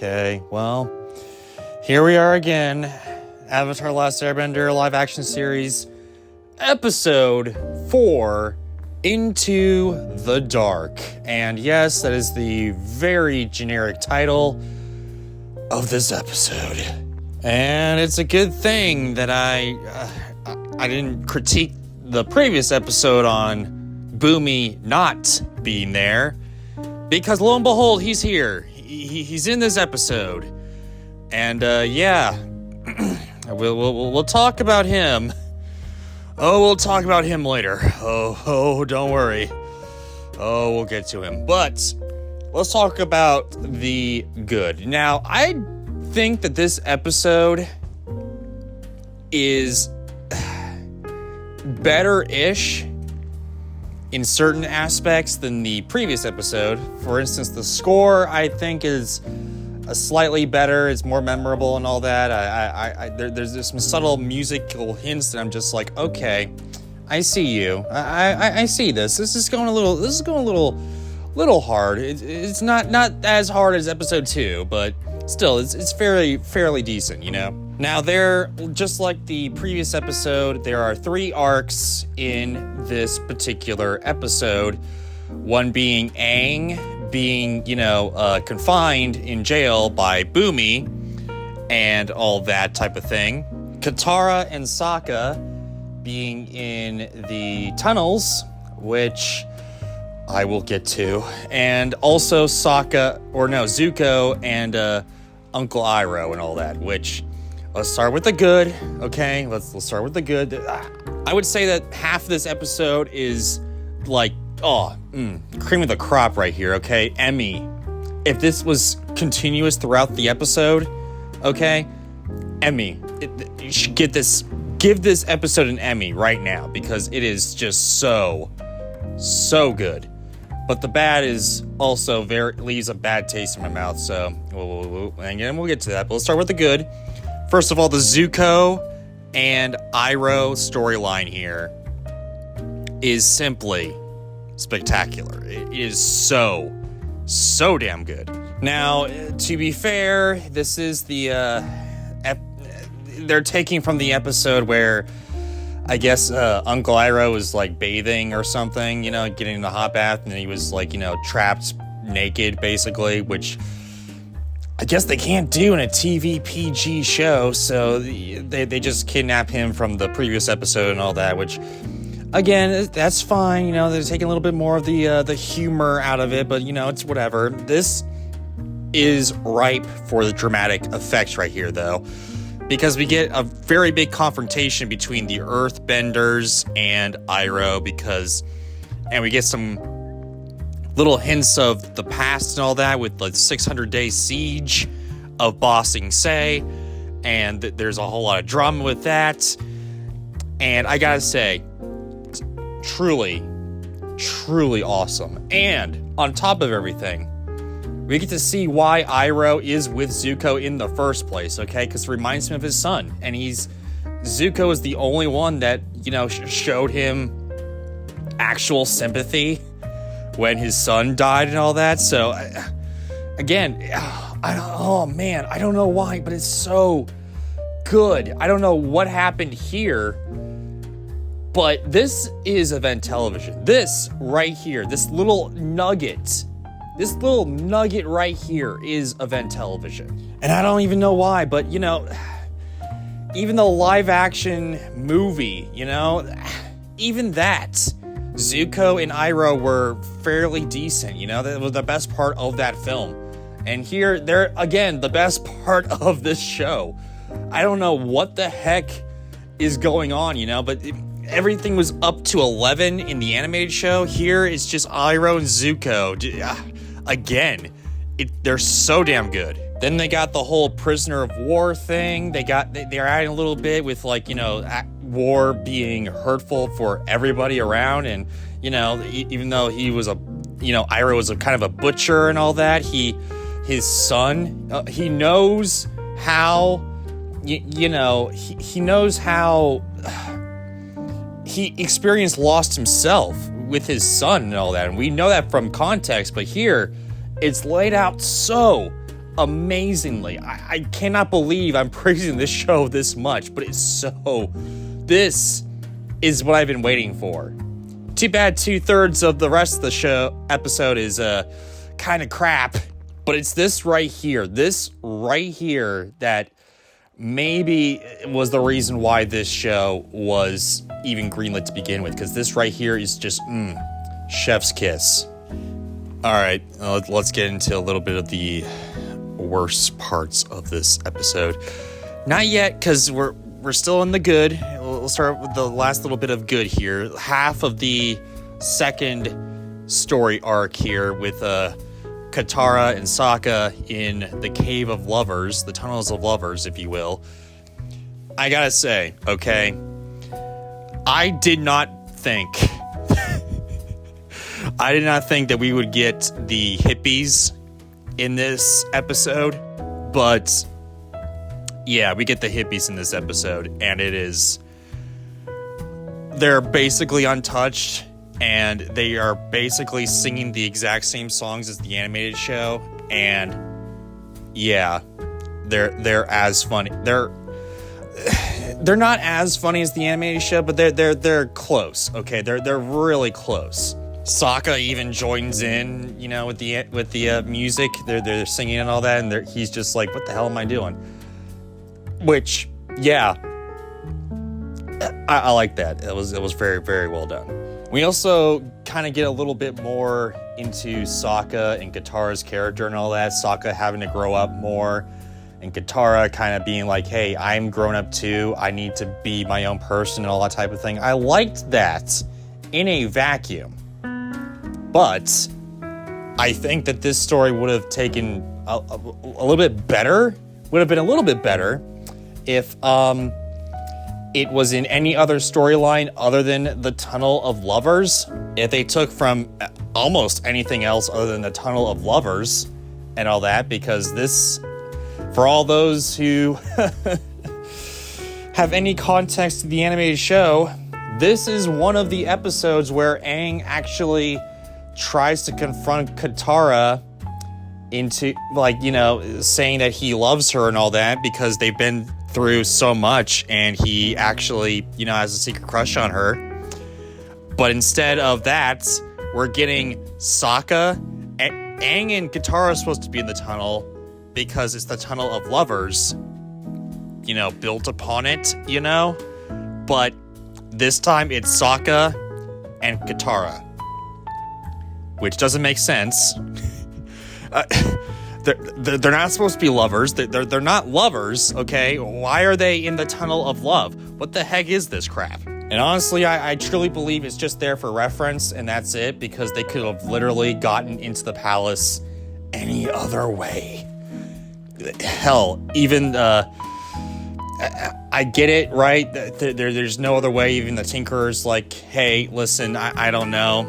Okay, well, here we are again. Avatar: Last Airbender live action series, episode 4, Into the Dark. And yes, that is the very generic title of this episode. And it's a good thing that I didn't critique the previous episode on Boomy not being there, because lo and behold, he's here. He's in this episode, and we'll talk about him. Oh, we'll talk about him later. Oh, don't worry. Oh, we'll get to him. But let's talk about the good. Now, I think that this episode is better-ish in certain aspects than the previous episode. For instance, the score, I think, is slightly better. It's more memorable and all that. There's some subtle musical hints that I'm just like, okay, I see you. I see this. This is going a little hard. It's not as hard as episode 2, but still, it's fairly decent, you know? Now, just like the previous episode, there are 3 arcs in this particular episode. One being Aang being, confined in jail by Boomy and all that type of thing. Katara and Sokka being in the tunnels, which I will get to. And also Zuko and Uncle Iroh and all that, which... Let's start with the good, okay? Let's start with the good. I would say that half of this episode is like, cream of the crop right here, okay? Emmy. If this was continuous throughout the episode, okay? Emmy. You should give this episode an Emmy right now, because it is just so good. But the bad is also leaves a bad taste in my mouth, so we'll get to that. But let's start with the good. First of all, the Zuko and Iroh storyline here is simply spectacular. It is so damn good. Now, to be fair, this is they're taking from the episode where I guess Uncle Iroh was like bathing or something, getting in the hot bath, and then he was like, trapped naked basically, which I guess they can't do in a TV PG show, so they just kidnap him from the previous episode and all that, which, again, that's fine, they're taking a little bit more of the humor out of it, but, it's whatever. This is ripe for the dramatic effects right here, though, because we get a very big confrontation between the Earthbenders and Iroh, and we get some little hints of the past and all that with the 600-day siege of Ba Sing Se, and there's a whole lot of drama with that. And I gotta say, truly awesome. And on top of everything, we get to see why Iroh is with Zuko in the first place, okay? Because it reminds him of his son, and Zuko is the only one that, showed him actual sympathy when his son died and all that. So, again, I don't know why, but it's so good. I don't know what happened here, but this is event television. This right here, this little nugget right here is event television. And I don't even know why, but, even the live action movie, even that, Zuko and Iroh were fairly decent, that was the best part of that film. And here, they're, again, the best part of this show. I don't know what the heck is going on, but everything was up to 11 in the animated show. Here, it's just Iroh and Zuko. Again, they're so damn good. Then they got the whole prisoner of war thing. They're adding a little bit with, war being hurtful for everybody around, and even though he was Iroh was a kind of a butcher and all that, his son, he knows how he knows how he experienced loss himself with his son and all that, and we know that from context, but here it's laid out so amazingly. I cannot believe I'm praising this show this much, but this is what I've been waiting for. Too bad 2/3 of the rest of the episode is kind of crap, but it's this right here that maybe was the reason why this show was even greenlit to begin with, because this right here is just chef's kiss. All right, let's get into a little bit of the worst parts of this episode. Not yet, because we're still in the good. We'll start with the last little bit of good here. Half of the second story arc here with Katara and Sokka in the Cave of Lovers, the Tunnels of Lovers, if you will. I gotta say, okay, I did not think that we would get the hippies in this episode, but yeah, we get the hippies in this episode, and they're basically untouched, and they are basically singing the exact same songs as the animated show, and yeah, they're as funny. They're not as funny as the animated show, but they're close. Okay, they're really close. Sokka even joins in, with the music. They're singing and all that, and he's just like, "What the hell am I doing?" Which, yeah, I like that. It was very, very well done. We also kind of get a little bit more into Sokka and Katara's character and all that. Sokka having to grow up more, and Katara kind of being like, "Hey, I'm grown up too. I need to be my own person," and all that type of thing. I liked that in a vacuum. But I think that this story would have taken a little bit better, would have been a little bit better if it was in any other storyline other than the Tunnel of Lovers. If they took from almost anything else other than the Tunnel of Lovers and all that, because this, for all those who have any context to the animated show, this is one of the episodes where Aang actually tries to confront Katara into, saying that he loves her and all that, because they've been through so much, and he actually, has a secret crush on her. But instead of that, we're getting Sokka, Aang and Katara are supposed to be in the tunnel because it's the Tunnel of Lovers, built upon it, but this time it's Sokka and Katara, which doesn't make sense. They're not supposed to be lovers. They're not lovers, okay? Why are they in the Tunnel of Love? What the heck is this crap? And honestly, I truly believe it's just there for reference, and that's it, because they could have literally gotten into the palace any other way. Hell, even I get it, right? There's no other way. Even the Tinkerer's like, "Hey, listen, I don't know.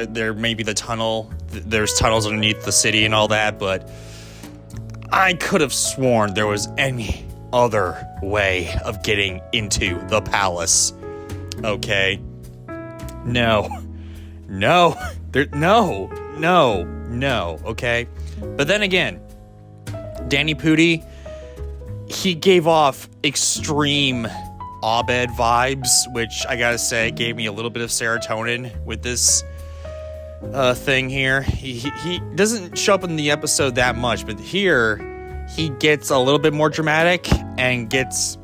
There may be the tunnel. There's tunnels underneath the city and all that, but I could have sworn there was any other way of getting into the palace." Okay? No. Okay? But then again, Danny Pudi, he gave off extreme Abed vibes, which I gotta say gave me a little bit of serotonin with this thing here. He doesn't show up in the episode that much, but here he gets a little bit more dramatic and gives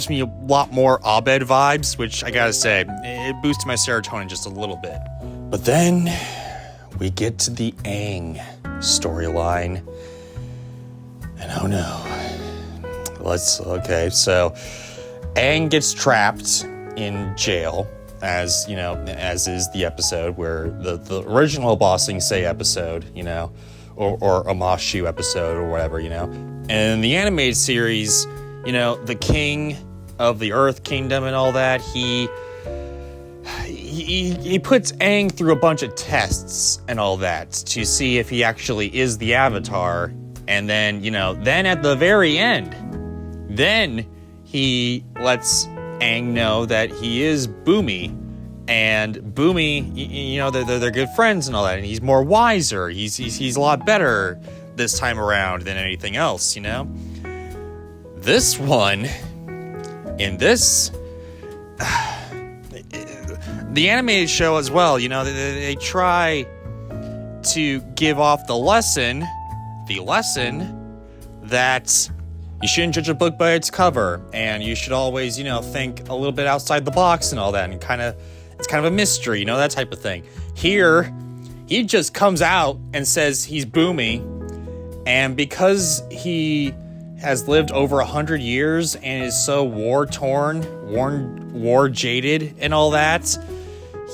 me a lot more Abed vibes, which I gotta say, it boosts my serotonin just a little bit. But then we get to the Aang storyline, and oh no. So Aang gets trapped in jail, as is the episode where the original Ba Sing Se episode, or a Mashu episode or whatever, And in the animated series, the king of the Earth Kingdom and all that, he puts Aang through a bunch of tests and all that to see if he actually is the Avatar. And then, then at the very end, then he lets Aang know that he is Bumi, and Bumi, they're good friends and all that, and he's more wiser. He's a lot better this time around than anything else, you know? This one, in this, the animated show as well, you know, they try to give off the lesson that you shouldn't judge a book by its cover, and you should always, you know, think a little bit outside the box and all that, and it's kind of a mystery, you know, that type of thing. Here, he just comes out and says he's Boomy, and because he has lived over 100 years and is so war-torn, war-jaded and all that,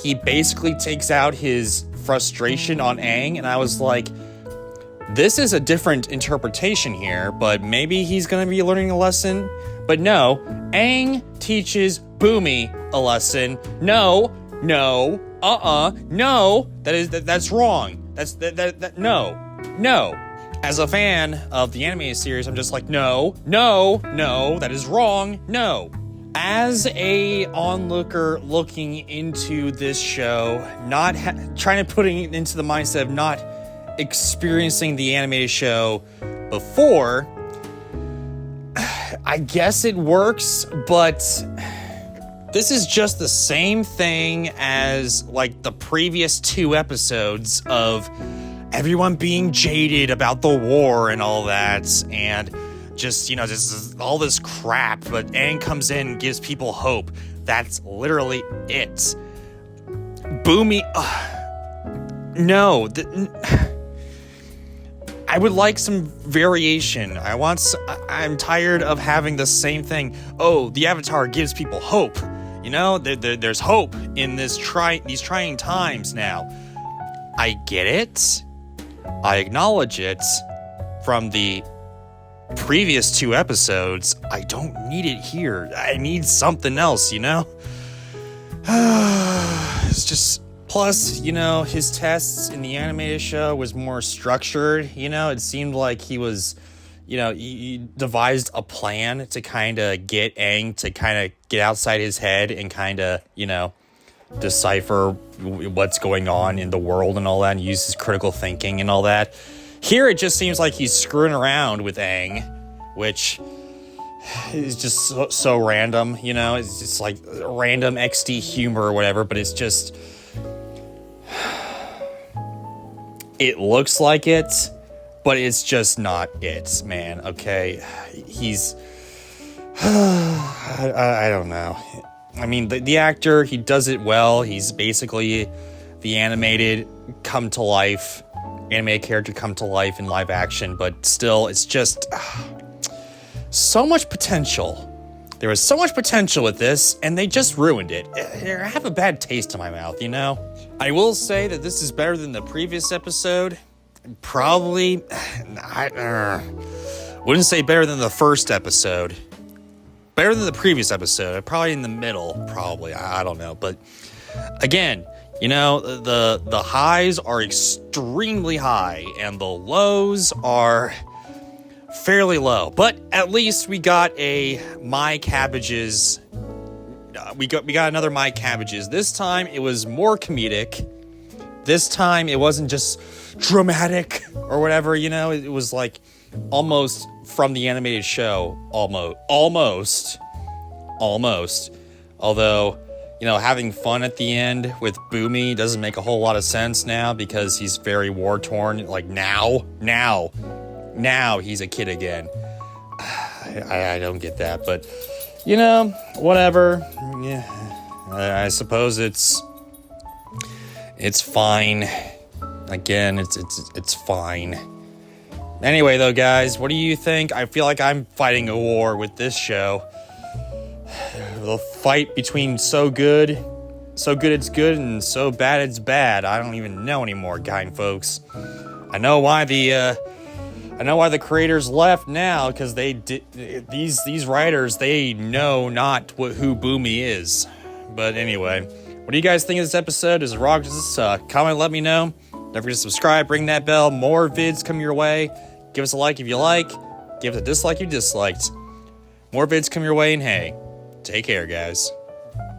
he basically takes out his frustration on Aang, and I was like, this is a different interpretation here, but maybe he's going to be learning a lesson. But no, Aang teaches Boomy a lesson. No, that's wrong. No. As a fan of the anime series, I'm just like, no, that is wrong, no. As a onlooker looking into this show, not trying to put it into the mindset of not experiencing the animated show before, I guess it works, but this is just the same thing as like the previous 2 episodes of everyone being jaded about the war and all that, and just, you know, just all this crap, but Aang comes in and gives people hope. That's literally it. Boomy, no, I would like some variation. I'm tired of having the same thing. Oh, the Avatar gives people hope. You know, there's hope in these trying times now. I get it. I acknowledge it. From the previous 2 episodes, I don't need it here. I need something else, you know? It's just... Plus, you know, his tests in the animated show was more structured, you know? It seemed like he was, you know, he devised a plan to kind of get Aang to kind of get outside his head and kind of, you know, decipher what's going on in the world and all that, and use his critical thinking and all that. Here, it just seems like he's screwing around with Aang, which is just so random, you know? It's just like random XD humor or whatever, but it's just... It looks like it, but it's just not it, man, okay? He's... I don't know. I mean, the actor, he does it well. He's basically the animated character come to life in live action, but still, it's just... so much potential. There was so much potential with this, and they just ruined it. I have a bad taste in my mouth, you know? I will say that this is better than the previous episode. Probably, I wouldn't say better than the first episode. Better than the previous episode. Probably in the middle, probably. I don't know. But again, you know, the highs are extremely high, and the lows are fairly low. But at least we got a My Cabbages. We got another My Cabbages. This time it was more comedic. This time it wasn't just dramatic or whatever, you know. It was like almost from the animated show. Almost. Although, you know, having fun at the end with Boomy doesn't make a whole lot of sense now because he's very war-torn. Like now he's a kid again. I don't get that, but... You know, whatever. Yeah, I suppose it's fine. Again, it's fine. Anyway, though, guys, what do you think? I feel like I'm fighting a war with this show. The fight between so good it's good, and so bad it's bad. I don't even know anymore, kind folks. I know why the creators left now, because they did these writers, they know not who Boomy is. But anyway, what do you guys think of this episode? Does it rock? Does it suck? Comment, let me know. Don't forget to subscribe, ring that bell. More vids come your way. Give us a like if you like. Give us a dislike if you disliked. More vids come your way, and hey, take care, guys.